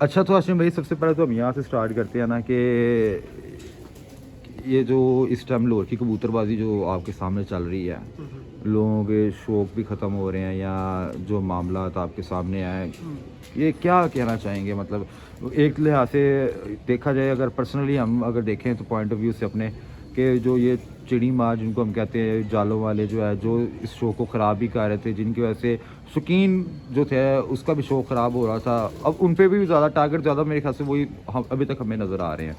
अच्छा तो हाशिम भाई, सबसे पहले तो हम यहाँ से स्टार्ट करते हैं ना कि ये जो इस टाइम लाहौर की कबूतरबाजी जो आपके सामने चल रही है, लोगों के शौक़ भी ख़त्म हो रहे हैं या जो मामला आपके सामने आए, ये क्या कहना चाहेंगे? मतलब एक लिहाज से देखा जाए, अगर पर्सनली हम अगर देखें तो पॉइंट ऑफ व्यू से अपने, कि जो ये चिड़ी मार जिनको हम कहते हैं, जालों वाले जो है, जो इस शो को ख़राब भी कर रहे थे, जिनकी वजह से शौकीन जो थे उसका भी शौक़ ख़राब हो रहा था, अब उन पर भी ज़्यादा टारगेट ज़्यादा मेरे ख्याल से वही हम अभी तक हमें नज़र आ रहे हैं।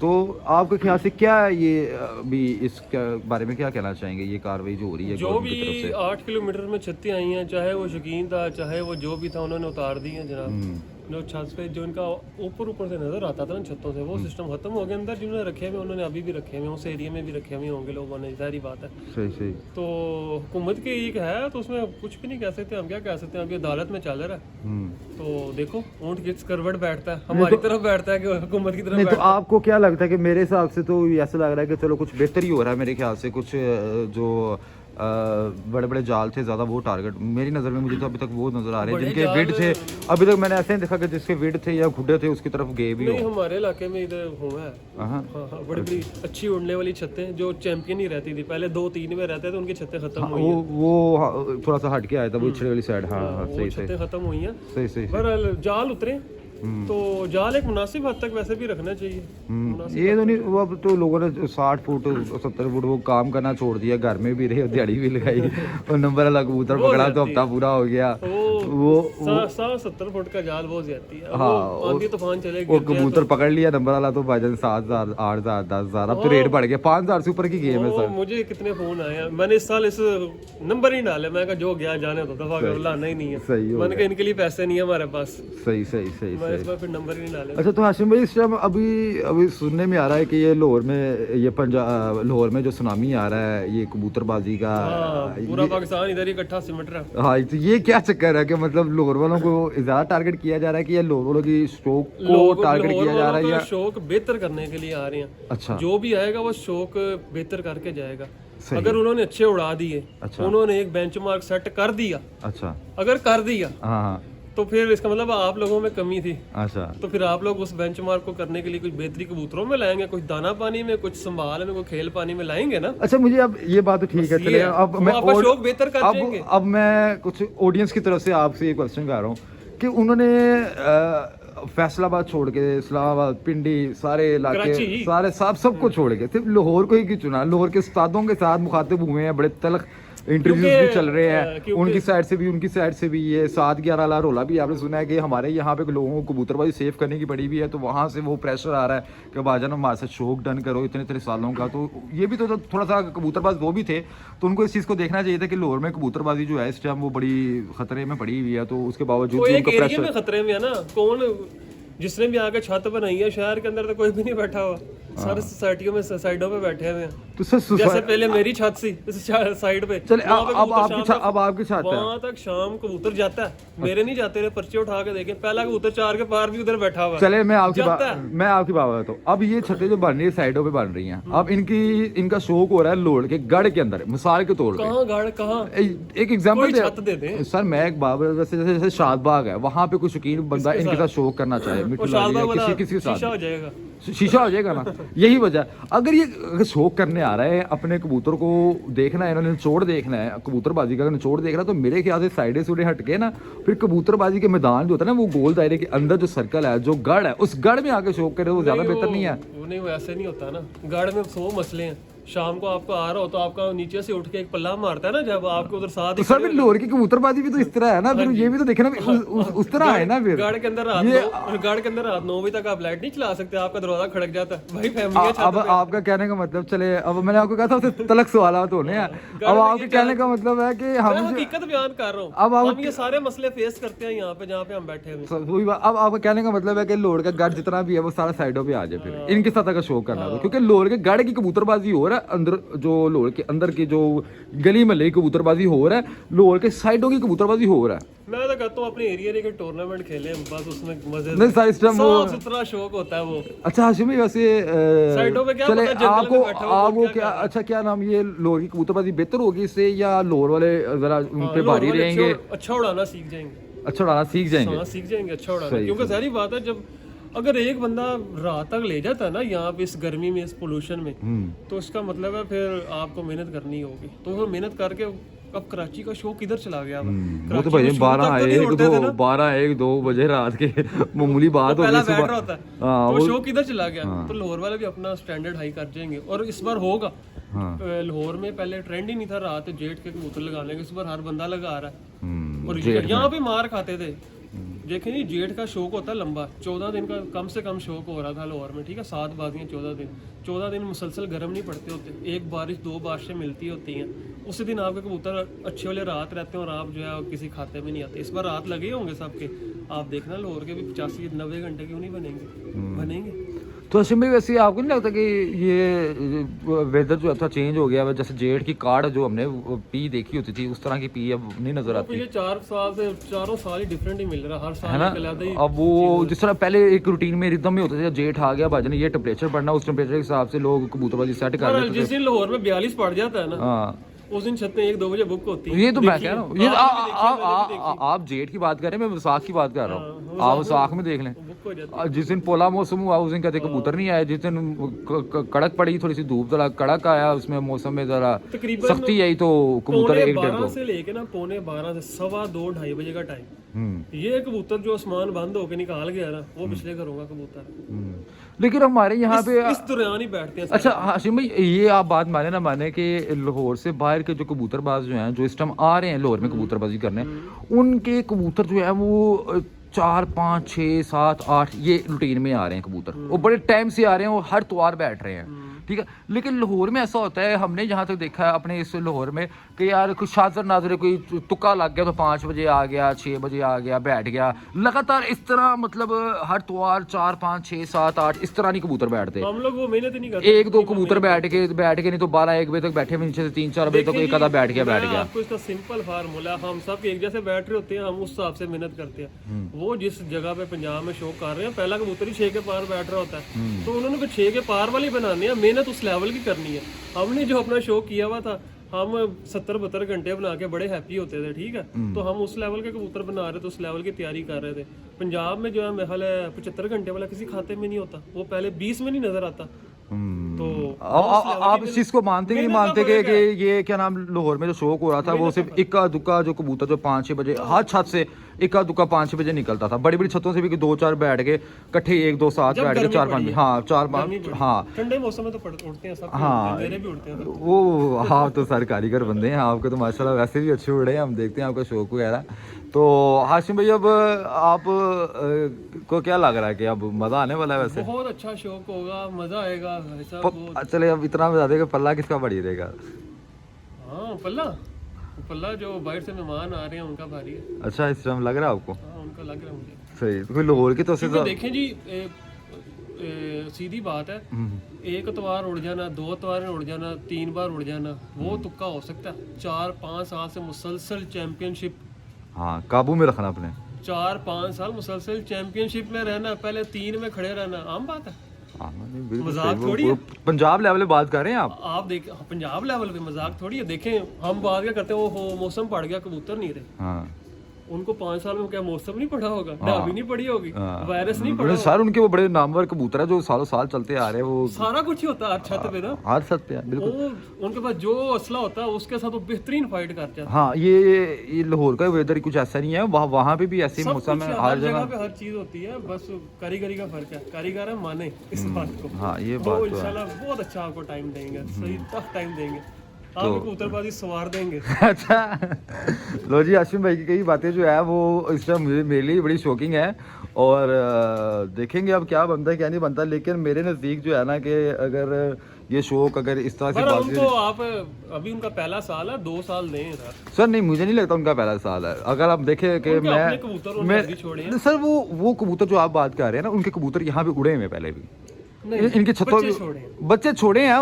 तो आपके ख्याल से क्या ये अभी इसके बारे में क्या कहना चाहेंगे, ये कार्रवाई जो हो रही है जो भी 8 किलोमीटर में छत्ती आई हैं, चाहे वो शौकीन था चाहे वो जो भी था, उन्होंने उतार दी हैं जनाब। जो छत पे जो इनका ऊपर से नजर आता था ना छतों से, वो सिस्टम खत्म हो गया। अंदर जिन्होंने रखे हुए उन्होंने अभी भी रखे हुए, उस एरिया में भी रखे हुए होंगे लोगों ने, जाहिर बात है। सही सही। तो हुकूमत की एक है तो उसमें कुछ भी नहीं कह सकते, हम क्या कह सकते हैं, अभी अदालत में चल रहा है। तो देखो ऊंट किस करवट बैठता है, हमारी तरफ बैठता है कि हुकूमत की तरफ नहीं, बैठता तो आपको क्या लगता है? कि मेरे हिसाब से तो ऐसा लग रहा है कि चलो कुछ बेहतर ही हो रहा है मेरे ख्याल से। कुछ जो बड़े बड़े जाल थे ज़्यादा, वो टारगेट मेरी नज़र में मुझे तो अभी तक वो नज़र आ रहे हैं जिनके विड थे। अभी तक मैंने ऐसे नहीं देखा कि जिसके विड थे या खुडे थे उसकी तरफ गए भी हो। नहीं, हमारे इलाके में इधर हुआ है। हाँ, बड़ी बड़ी अच्छी उड़ने वाली छतें जो चैंपियन ही रहती थी पहले, 2-3 में रहते थे, उनकी छतें खत्म हुई हैं। वो थोड़ा सा हट के आया था, वो छिड़े वाली साइड। हाँ, सही सही, छतें खत्म हुई हैं। सही सही। पर जाल उतरे तो जाल एक मुनासिब हद तक वैसे भी रखना चाहिए। ये तो नहीं, वो अब तो लोगों ने 60 फुट 70 फुट वो काम करना छोड़ दिया, घर में भी रहे, दिहाड़ी भी लगाई और नंबर वाला कबूतर पकड़ा तो हफ्ता पूरा हो गया। वो 70 फुट का जाल बहुत ज्यादा है। हाँ, आंधी तूफान चले, वो कबूतर पकड़ लिया नंबर वाला तो भाईजान 7,000 8,000 10,000, अब तो रेट बढ़ गया, 5,000 से ऊपर की गेम है सर। मुझे कितने फोन आए हैं, मैंने इस साल इस नंबर ही डाले, मैं कहा जो गया जाने दो, दफा कर, लाना ही नहीं है। सही हो मैंने कहा इनके लिए पैसे नहीं है हमारे पास। सही सही सही। इस बार फिर नंबर ही नहीं डाले। अच्छा तो हाशिम भाई, इस टाइम अभी सुनने में आ रहा है कि ये लाहौर में, ये पंजाब लाहौर में जो सुनामी आ रहा है ये कबूतरबाजी का, पूरा पाकिस्तान इधर ही इकट्ठा सिमट रहा है। हाँ, तो ये क्या चक्कर है कि मतलब लाहौर वालों को ज्यादा टारगेट किया जा रहा है कि या लाहौर वालों की शौक को टारगेट किया जा रहा है, या शौक बेहतर करने के लिए आ रहे हैं? अच्छा, जो भी आएगा वो शौक बेहतर करके जाएगा। अगर उन्होंने अच्छे उड़ा दिए, उन्होंने एक बेंचमार्क सेट कर दिया, अच्छा अगर कर दिया, हाँ, तो फिर इसका मतलब आप लोगों में कमी थी। अच्छा, तो फिर आप लोग उस बेंचमार्क को करने के लिए कुछ बेहतरी कबूतरों में लाएंगे, कुछ दाना पानी में, कुछ संभाल में, कुछ खेल पानी में लाएंगे ना। अच्छा, मुझे अब ये बात तो ठीक है, चलिए अब मैं शौक बेहतर कर देंगे। अब मैं कुछ ऑडियंस की तरफ से आपसे एक क्वेश्चन कर रहा हूँ कि उन्होंने फैसलाबाद छोड़ के, इस्लामाबाद, पिंडी, सारे इलाके, सारे सबको छोड़ के सिर्फ लाहौर को ही क्यों चुना? लाहौर के उस्तादों के साथ मुखातिब हुए हैं, बड़े तलख इंटरव्यूज भी चल रहे हैं उनकी साइड से भी, उनकी साइड से भी। ये 7-11 लाख रोला भी आपने सुना है कि हमारे यहाँ पे लोगों को कबूतरबाजी सेव करने की पड़ी भी है, तो वहाँ से वो प्रेशर आ रहा है कि भाईजान हमारे साथ शौक डन करो इतने सालों का। तो ये भी तो थोड़ा सा कबूतरबाज वो भी थे, तो उनको इस चीज़ को देखना चाहिए था कि लाहौर में कबूतरबाजी जो है इस टाइम वो बड़ी खतरे में पड़ी हुई है, तो उसके बावजूद उनका प्रेशर खतरे में है ना। कौन जिसने भी आके छत बनाई है शहर के अंदर, तो कोई भी नहीं बैठा हुआ, सारे सोसाइटियों में साइडों पे बैठे हुए हैं। तो जैसे पहले मेरी छत सी साइड पे, चले अब आपकी छत है, वहां तक शाम कबूतर जाता है, मेरे नहीं जाते रहे, पर्चे उठा के देखे, पहला कबूतर 4 के पार भी उधर बैठा हुआ है। चले मैं आपकी बात बताता हूँ। अब ये छतें जो बन रही है साइडों पे बन रही हैं, अब इनका शौक हो रहा है लोड के गढ़ के अंदर, मिसाल के तौर पे गढ़ कहाँ, एक एग्जाम्पल दे दे सर। मैं एक बाबर जैसे शादबाग है, वहाँ पे कोई शौकीन बंदा इनके साथ शौक करना चाहे, किसी के साथ शीशा हो जाएगा ना। यही वजह, अगर ये शौक करने आ रहे हैं, अपने कबूतर को देखना है, इन्होंने निचोड़ देखना है, कबूतरबाजी का निचोड़ देखना है, तो मेरे ख्याल से साइडे सूडे हटके ना, फिर कबूतरबाजी के मैदान जो होता है ना, वो गोल दायरे के अंदर जो सर्कल है, जो गढ़ है, उस गढ़ में आके शौक करे, वो ज्यादा बेहतर नहीं है। नहीं, वो ऐसे नहीं होता ना। गढ़ में 100 मसले हैं। शाम को आपको आ रहा हो तो आपका नीचे से उठ के एक पल्ला मारता है ना, जब आपको उधर साथ तो सर लाहौर की कबूतरबाजी भी तो इस तरह है ना, फिर ये भी तो देखना उस तरह है ना। फिर गाड़ के अंदर रात 9 बजे तक आप लाइट नहीं चला सकते, आपका दरवाजा खड़क जाता है भाई, फैमिली है। अब आपका कहने का मतलब, चले अब मैंने आपको कहा था उससे तलक सवालात होने हैं, अब आपके कहने का मतलब है कि हम हकीकत बयान कर रहा हूँ, अब हम ये सारे मसले फेस करते हैं यहाँ पे जहाँ पे हम बैठे हैं। अब आपका कहने का मतलब है कि लाहौर का गढ़ जितना भी है वो सारा साइडों पे आ जाए, फिर इनके साथ अगर शौक करना हो, क्योंकि लाहौर के गढ़ की कबूतरबाजी हो रहा है, अंदर जो लाहौर के अंदर की जो गली महल्ले की कबूतरबाजी हो रहा है, लाहौर के साइडों की कबूतरबाजी हो रहा है। मैं तो कहता हूँ अपने एरिया के टूर्नामेंट खेले बस, उसमें मजे नहीं साइड साफ सुथरा शौक होता है वो। अच्छा हाशिम, वैसे साइडों पे क्या चले आपको क्या, अच्छा क्या नाम, ये लाहौर की कबूतरबाजी बेहतर होगी इससे, या लाहौर वाले जरा उन पे भारी रहेंगे? अच्छा उड़ाना सीख जाएंगे। अच्छा उड़ाना सीख जाएंगे। हाँ सीख जाएंगे अच्छा उड़ाना, सही, क्योंकि सारी बात है जब अगर एक बंदा रात तक ले जाता है ना यहाँ पे इस गर्मी में, इस पोल्यूशन में, तो इसका मतलब है फिर आपको मेहनत करनी होगी। तो फिर मेहनत करके अब कराची का शो किधर चला गया? वो तो भाई 12-1-2 बजे रात के मामूली बात हो गई बैठ रहा होता है, हाँ, तो शो किधर चला गया? तो लाहौर वाले भी अपना स्टैंडर्ड हाई कर जाएंगे और इस बार होगा। लाहौर में पहले ट्रेंड ही नहीं था रात जेठ के कबूतर लगाने का, इस बार हर बंदा लगा रहा है। और यहाँ पे मार खाते थे, देखें जी जेठ का शौक होता है लंबा, 14 दिन का कम से कम शौक हो रहा था लाहौर में, ठीक है, 7 बाजियाँ 14 दिन मुसलसल गर्म नहीं पड़ते होते, एक बारिश 2 बारिशें मिलती होती हैं, उसी दिन आपके कबूतर अच्छे वाले रात रहते हैं और आप जो है किसी खाते में नहीं आते। इस बार रात लगे होंगे सबके, आप देखना लाहौर के भी 85-90 घंटे क्यों नहीं बनेंगे, बनेंगे। तो असीम भाई वैसे आपको नहीं लगता कि ये वेदर जो है चेंज हो गया है, जैसे जेठ की काट जो हमने पी देखी होती थी उस तरह की पी अब नहीं नजर आती? पिछले 4 साल से चारों साल ही डिफरेंट ही मिल रहा, हर साल है ना। अब वो जिस तरह पहले एक रूटीन में रिदम में होता था, जेठ आ गया भाजन ये टेम्परेचर बढ़ना, उस टेम्परेचर के हिसाब से लोग कबूतरबाजी सेट कर लेते थे। जिस दिन लाहौर में 42 पड़ जाता है ना, हाँ उस दिन छतें 1-2 बजे बुक होती है। ये तो मैं कह रहा हूँ, ये आप जेठ की बात कर रहे हैं, मैं वसाख की बात कर रहा हूँ। आप वसाख में देख लें, बुक हो जाती है। जिस दिन पोला मौसम हुआ उस दिन कहते कबूतर नहीं आए, जिस दिन कड़क पड़ी थोड़ी सी धूप जरा कड़क आया उसमें मौसम में जरा तकरीबन सख्ती आई तो कबूतर 1-1.5 से लेके ना 12:15 से 2:15-2:30 बजे का टाइम, ये कबूतर जो आसमान बंद होके निकाल गया ना, वो पिछले घरों का कबूतर। लेकिन हमारे यहाँ पे इस दौरान ही बैठते हैं। अच्छा हाशिम भाई ये आप बात माने ना माने कि लाहौर से बाहर के जो कबूतरबाज जो हैं जो इस टाइम आ रहे हैं लाहौर में कबूतरबाजी करने, उनके कबूतर जो है वो 4, 5, 6, 7, 8 ये रूटीन में आ रहे हैं कबूतर, वो बड़े टाइम से आ रहे हैं, वो हर त्योहार बैठ रहे हैं, ठीक है। लेकिन लाहौर में ऐसा होता है, हमने जहाँ तक देखा है अपने इस लाहौर में कि यार कुछ शाजर नाजरे कोई तुक्का लग गया तो 5 बजे आ गया, 6 बजे आ गया, बैठ गया लगातार इस तरह, मतलब हर त्योहार 4, 5, 6, 7, 8 इस तरह नहीं कबूतर बैठते। हम लोग वो मेहनत ही नहीं करते। 1-2 कबूतर बैठ के नहीं तो 12-1 बजे तक बैठे हुए, नीचे से 3-4 बजे तक एक आधा बैठ गया। आपको इसका सिंपल फार्मूला, हम सब एक जैसे बैठ रहे होते हैं, हम उस हिसाब से मेहनत करते हैं। वो जिस जगह पे पंजाब में शौक कर रहे हैं, पहला कबूतर ही 6 के पार बैठ रहा होता है, तो उन्होंने फिर 6 के पार वाली बनानी है, मेहनत उस लेवल की करनी है। हमने जो अपना शौक किया हुआ था, हम 70-72 घंटे बना के बड़े हैप्पी होते थे, ठीक है, तो हम उस लेवल के कबूतर बना रहे थे, उस लेवल की तैयारी कर रहे थे। पंजाब में जो है मेरे ख्याल है 75 घंटे वाला किसी खाते में नहीं होता, वो पहले 20 में नहीं नजर आता। तो आप इस चीज को मानते कि नहीं मानते कि ये क्या नाम लाहौर में जो शौक हो रहा था वो सिर्फ इक्का दुक्का जो कबूतर जो 5-6 बजे हर छत से इक्का दुक्का 5-6 बजे निकलता था, बड़ी बड़ी छतों से भी 2-4 बैठ के इकट्ठे 1-2 साथ बैठ के 4-5, हाँ 4-5, हाँ ठंडे मौसम में तो उड़ते हैं सब, हाँ मेरे भी उड़ते हैं वो, आप तो सारे कारीगर बंदे हैं, आपके तो माशाल्लाह वैसे भी अच्छे उड़े हैं, हम देखते हैं आपका शौक वगैरह। तो हाशिम भाई अब आप को क्या लग रहा है कि अब मजा आने वाला है? वैसे बहुत अच्छा शौक होगा, मजा आएगा ऐसा। चले अब इतना बता दें कि पल्ला किसका बढ़ी रहेगा? हाँ पल्ला जो बाहर से मेहमान आ रहे हैं उनका भारी है। अच्छा इस टाइम लग रहा है आपको? हाँ उनका लग रहा है मुझे। सही, तो कोई लाहौर की तो देखें जी सीधी बात है, एक त्योहार उड़ जाना, 2 त्योहार उड़ जाना, 3 बार उड़ जाना, वो तुक्का हो सकता है। 4-5 साल से मुसलसल चैंपियनशिप, हाँ काबू में रखना अपने, 4-5 साल मुसलसल चैंपियनशिप में रहना, पहले 3 में खड़े रहना आम बात है, मजाक थोड़ी है। पंजाब लेवल पे बात कर रहे हैं आप देख पंजाब लेवल पे मजाक थोड़ी है। देखें हम बात क्या करते हैं, वो मौसम पड़ गया कबूतर नहीं रहे, हाँ उनको 5 साल में क्या मौसम नहीं पड़ा होगा, डाबी नहीं पड़ी होगी, वायरस नहीं पड़ा सर, उनके वो बड़े नामवर कबूतर है जो सालों साल चलते आ रहे हैं, वो सारा कुछ ही होता है हर छत पे ना, हर छत पे बिल्कुल। उनके पास जो असला होता है उसके साथ वो बेहतरीन फाइट करते हैं। हाँ ये लाहौर का वेदर कुछ ऐसा नहीं है, वहाँ पे भी ऐसे मौसम है, हर जगह पे हर चीज होती है, बस कारीगरी का फर्क है, कारीगर है माने इस बात को। हाँ ये बात तो है, इंशाल्लाह बहुत अच्छा आपको टाइम देंगे, सही टफ टाइम देंगे, आपको कबूतरबाजी सवार देंगे। अच्छा लो जी, आशिम भाई की कई बातें जो है वो इस टाइम मेरे लिए बड़ी शॉकिंग है, और देखेंगे अब क्या बनता है क्या नहीं बनता। लेकिन मेरे नज़दीक जो है ना कि अगर ये शौक अगर इस तरह से उनको आप अभी उनका पहला साल है, 2 साल दें सर। नहीं मुझे नहीं लगता उनका पहला साल है। अगर आप देखें कि मैं सर वो कबूतर जो आप बात कर रहे हैं ना, उनके कबूतर यहाँ पे उड़े हुए पहले भी, इनके छतों बच्चे छोड़े हैं,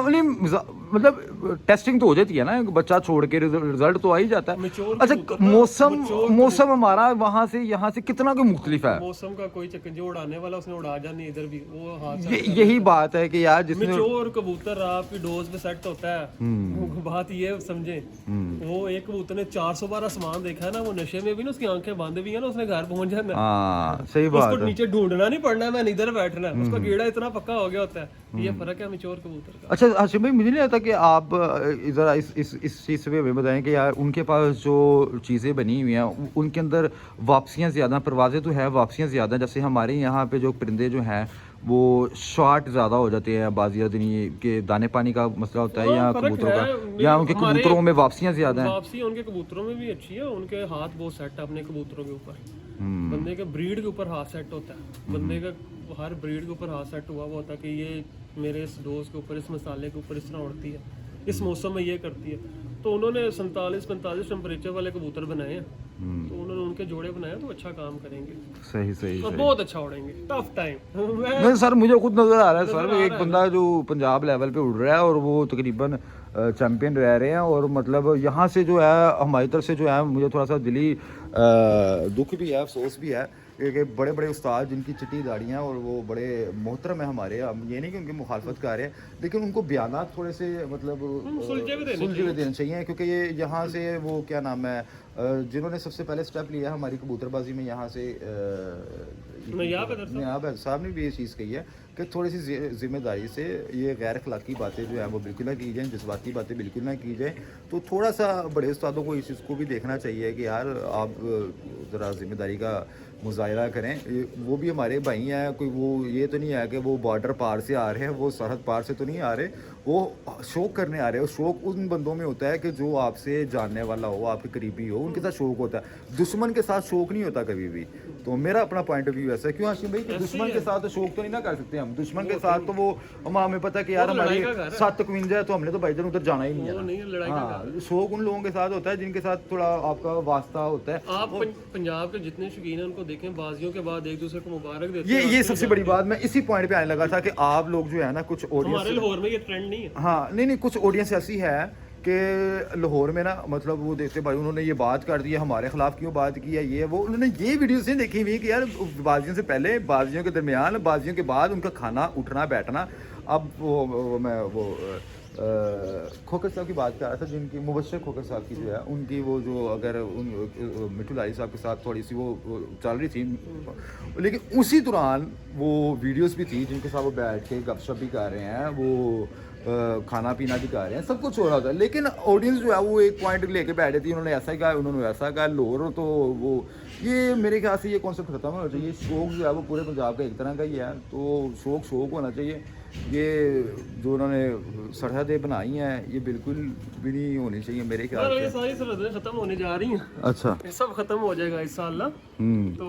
मतलब टेस्टिंग तो हो जाती है ना, बच्चा छोड़ के रिजल्ट तो आ ही जाता है। Mature अच्छा कबूतर मौसम हमारा वहाँ से यहाँ से कितना कोई मुख्तलिफ है? मौसम का कोई चक्कर, जो उड़ाने वाला उसने उड़ा जानी इधर भी, वो हाथ से यही बात है कि यार जिसने मेच्योर कबूतर आपकी डोज पे सेट होता है। वो बात ये समझे, वो एक कबूतर ने 400 बार आसमान देखा है ना, वो नशे में भी ना, उसकी आंखें बंद भी है ना, उसने घर पहुंच जाना है। हाँ सही बात उसको है। नीचे ढूंढना नहीं पड़ना है, मैंने इधर बैठना है, उसका गेड़ा इतना पक्का हो गया होता है। ये फर्क है मेच्योर कबूतर का। अच्छा हाशिम भाई, मुझे नहीं लगता कि आप ज़रा इस चीज़ से भी बताएं कि यार उनके पास जो चीज़ें बनी हुई हैं उनके अंदर वापसियाँ ज़्यादा, परवाज़ें तो है, वापसियाँ ज़्यादा। जैसे हमारे यहाँ पे जो परिंदे जो हैं वो शॉर्ट ज़्यादा हो जाते हैं बाज़िया दिन, के दाने पानी का मसला होता है या कबूतरों का, या उनके कबूतरों में वापसियाँ ज़्यादा हैं? वापसी उनके कबूतरों में भी अच्छी है, उनके हाथ बहुत सेट है अपने कबूतरों के ऊपर। बंदे के ब्रीड के ऊपर हाथ सेट होता है, बंदे का हर ब्रीड के ऊपर हाथ सेट हुआ हुआ होता है कि ये मेरे इस डोज के ऊपर, इस मसाले के ऊपर इस तरह उड़ती है, इस मौसम में ये करती है। तो उन्होंने 47-45 टेम्परेचर वाले कबूतर बनाए हैं, तो उन्होंने उनके जोड़े बनाए तो अच्छा काम करेंगे, सही सही और बहुत अच्छा उड़ेंगे। टफ टाइम नहीं सर, मुझे खुद नजर आ रहा है सर, एक बंदा जो पंजाब लेवल पे उड़ रहा है और वो तकरीबन चैंपियन रह रहे हैं, और मतलब यहाँ से जो है हमारी तरफ से जो है, मुझे थोड़ा सा दिली दुख भी है, अफसोस भी है कि बड़े बड़े उस्ताद जिनकी चिट्टी दाढ़ियाँ और वो बड़े मोहतरम है हमारे, हम ये नहीं कि उनकी मुखालफत कर रहे हैं, लेकिन उनको बयानात थोड़े से मतलब सुलझे हुए देने चाहिए, क्योंकि ये यहाँ से वो क्या नाम है, जिन्होंने सबसे पहले स्टेप लिया है हमारी कबूतरबाजी में, यहाँ से नयाब साहब ने भी ये चीज़ कही है कि थोड़ी सी जिम्मेदारी से ये गैर अखलाकी बातें जो है वो बिल्कुल ना की जाएँ, जज्बाती बातें बिल्कुल ना की जाए। तो थोड़ा सा बड़े उस्तादों को इस चीज़ को भी देखना चाहिए कि यार आप ज़रा जिम्मेदारी का मुजाहरा करें। वो भी हमारे भाई हैं, कोई वो ये तो नहीं है कि वो बॉर्डर पार से आ रहे हैं, वो सरहद पार से तो नहीं आ रहे, वो शौक करने आ रहे हैं। शौक उन बंदों में होता है कि जो आपसे जानने वाला हो, आपके करीबी हो, उनके साथ शौक होता है। दुश्मन के साथ शौक नहीं होता कभी भी। तो मेरा अपना पॉइंट ऑफ व्यू ऐसा है। क्यों हाशिम भाई, कि दुश्मन के साथ तो शौक तो नहीं ना कर सकते हम। दुश्मन के साथ तो वो हमें पता है कि यार हमारी 751 है तो हमने तो भाईजान उधर जाना ही नहीं है। हाँ, शौक उन लोगों के साथ होता है जिनके साथ थोड़ा आपका वास्ता होता है। आप पंजाब के जितने शौकीन हैं उनको देखें, बाजियों के बाद एक दूसरे को मुबारक देते हैं। ये सबसे बड़ी बात, मैं इसी पॉइंट पे आने लगा था कि आप लोग जो है ना, कुछ ऑडियंस, हमारे लाहौर में ये ट्रेंड नहीं है। हाँ नहीं, कुछ ऑडियंस ऐसी है कि लाहौर में ना, मतलब वो देखते भाई उन्होंने ये बात कर दी है, हमारे खिलाफ क्यों बात की है, ये वो, उन्होंने ये वीडियोस नहीं देखी हुई कि यार बाजियों से पहले, बाजियों के दरमियान, बाजियों के बाद उनका खाना, उठना, बैठना। अब मैं खोकर साहब की बात कर रहा था, जिनकी मुबशर खोकर साहब की जो है, उनकी वो जो अगर उन मिठू लाली साहब के साथ थोड़ी सी वो चल रही थी, लेकिन उसी दौरान वो वीडियोस भी थी जिनके साथ वो बैठ के गपशप भी कर रहे हैं, वो खाना पीना भी कर रहे हैं, सब कुछ हो रहा था, लेकिन ऑडियंस जो है वो एक पॉइंट लेके बैठे थी, उन्होंने ऐसा कहा, उन्होंने वैसा कहा, लाहौर तो वो, ये मेरे ख्याल से ये कॉन्सेप्ट खत्म होना चाहिए। शौक जो है वो पूरे पंजाब का एक तरह का ही है, तो शौक होना चाहिए। ये जो उन्होंने सरहदें बनाई हैं ये बिल्कुल भी नहीं होनी चाहिए मेरे ख्याल से। ये सारी सरहदें खत्म होने जा रही हैं। अच्छा, ये सब खत्म हो जाएगा इस साल ना, तो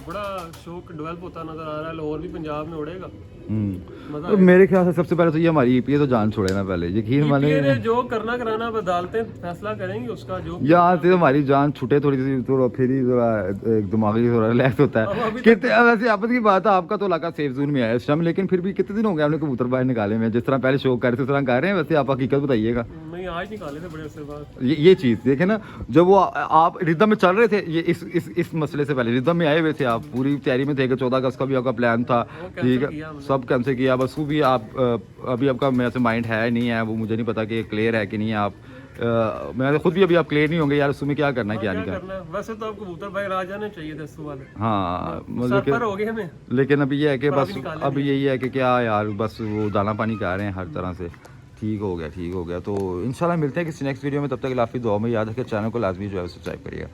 बड़ा शौक डेवलप होता नजर आ रहा है, लाहौर भी पंजाब में उड़ेगा। तो मेरे ख्याल से सबसे पहले तो ये हमारी ईपीए तो जान छोड़े ना, पहले यकीन माने जो करना कराना अदालतें फैसला करेंगी उसका, जो यहाँ से हमारी जान छूटे थोड़ी सी, थोड़ा फिर ही थोड़ा दिमागी थोड़ा रिलैक्स होता है। कितने वैसे आपस की बात है, आपका तो इलाका सेफ जोन में है इस टाइम, लेकिन फिर भी कितने दिन हो गए आपने कबूतर बाहर निकाले में? जिस तरह पहले शौक कर रहे थे उस तरह कर रहे हैं? वैसे आप हकीकत बताइएगा। नहीं, आज निकाले थे बड़े अरसे बाद। ये चीज़ देखे ना, जब वो आप रिदम में चल रहे थे, ये इस मसले से पहले रिदम में आए हुए थे, आप पूरी तैयारी में थे कि 14 अगस्त का भी आपका प्लान था, ठीक है, सब कैंसिल किया। बस वो भी आप अभी आपका मेरे से माइंड है नहीं है, वो मुझे नहीं पता कि क्लियर है कि नहीं है। आप मैं खुद भी अभी आप क्लियर नहीं होंगे यार, उसमें क्या करना है क्या नहीं करना। वैसे तो आप कबूतर भाई राज जाने चाहिए थे इस वाले। हाँ मतलब लेकिन अभी ये है कि बस अभी यही है कि क्या यार, बस वो दाना पानी कर रहे हैं हर तरह से। ठीक हो गया। तो इंशाल्लाह मिलते हैं किसी नेक्स्ट वीडियो में, तब तक काफ़ी दुआ में याद रखें, चैनल को लाजमी जो है सब्सक्राइब करिएगा।